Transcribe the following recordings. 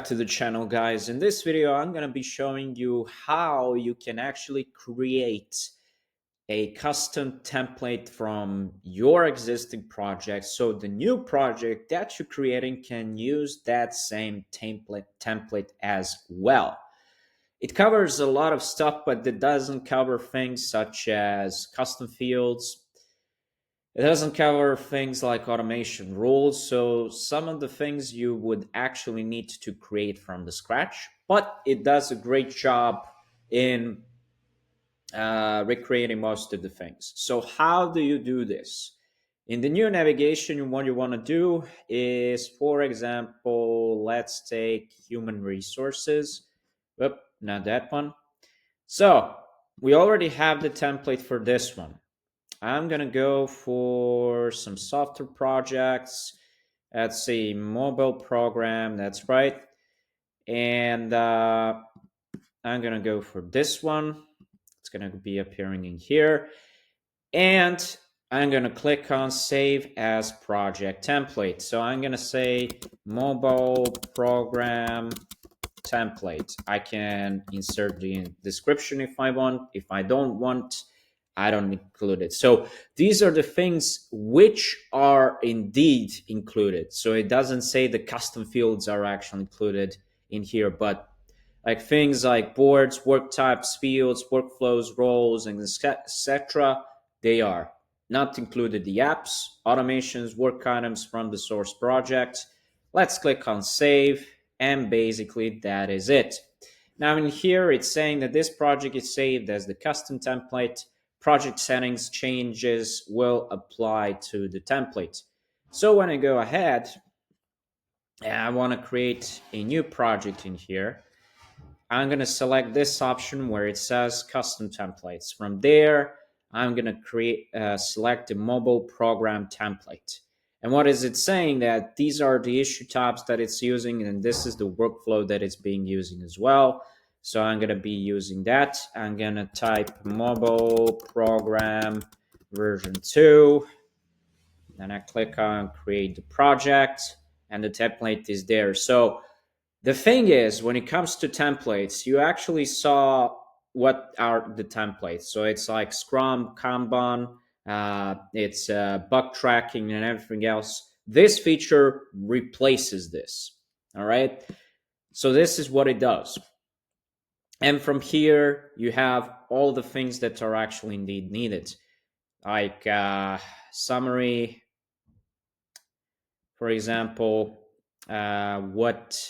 To the channel, guys. In this video I'm going to be showing you how you can actually create a custom template from your existing project, so the new project that you're creating can use that same template as well. It covers a lot of stuff, but it doesn't cover things such as custom fields. It doesn't cover things like automation rules, so some of the things you would actually need to create from the scratch, but it does a great job in recreating most of the things. So how do you do this? In the new navigation, what you want to do is, for example, let's take human resources. Oop, not that one. So we already have the template for this one. I'm gonna go for some software projects. Let's see, mobile program, that's right. And I'm gonna go for this one. It's gonna be appearing in here. And I'm gonna click on save as project template. So I'm gonna say mobile program template. I can insert the description if I want. If I don't want, I don't include it. So these are the things which are indeed included. So it doesn't say the custom fields are actually included in here, but like things like boards, work types, fields, workflows, roles, and etc. They are not included. The apps, automations, work items from the source project. Let's click on save, and basically that is it. Now in here it's saying that this project is saved as the custom template. Project settings changes will apply to the template. So when I go ahead and I want to create a new project in here, I'm going to select this option where it says custom templates. From there, I'm going to select the mobile program template. And what is it saying? That these are the issue types that it's using, and this is the workflow that it's being using as well. So I'm going to be using that. I'm going to type mobile program version 2. Then I click on create the project, and the template is there. So the thing is, when it comes to templates, you actually saw what are the templates. So it's like Scrum, Kanban, it's bug tracking and everything else. This feature replaces this. All right. So this is what it does. And from here, you have all the things that are actually indeed needed, like summary, for example, what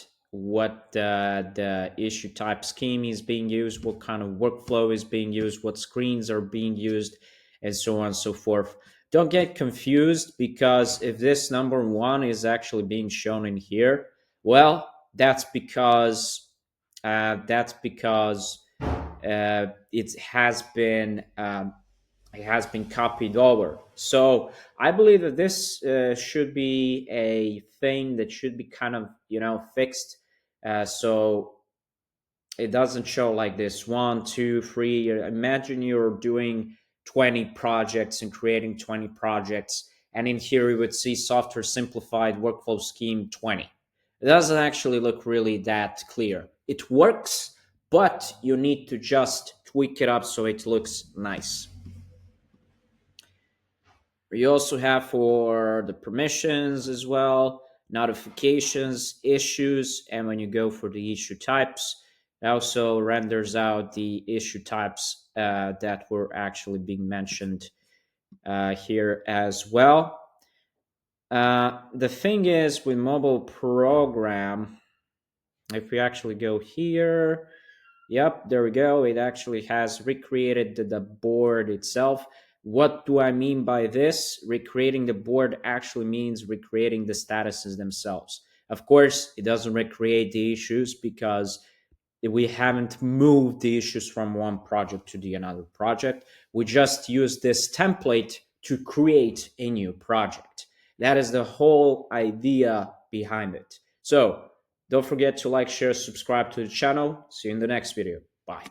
the issue type scheme is being used, what kind of workflow is being used, what screens are being used, and so on and so forth. Don't get confused, because if this number 1 is actually being shown in here, well, that's because it has been copied over. So I believe that this should be a thing that should be kind of fixed, so it doesn't show like this 1, 2, 3. Imagine you're doing 20 projects and creating 20 projects, and in here you would see software simplified workflow scheme 20. It doesn't actually look really that clear. It works, but you need to just tweak it up so it looks nice. You also have for the permissions as well, notifications, issues, and when you go for the issue types, it also renders out the issue types that were actually being mentioned here as well. The thing is, with mobile program, if we actually go here, yep, there we go. It actually has recreated the board itself. What do I mean by this? Recreating the board actually means recreating the statuses themselves. Of course, it doesn't recreate the issues because we haven't moved the issues from one project to the another project. We just use this template to create a new project. That is the whole idea behind it. So don't forget to like, share, subscribe to the channel. See you in the next video. Bye.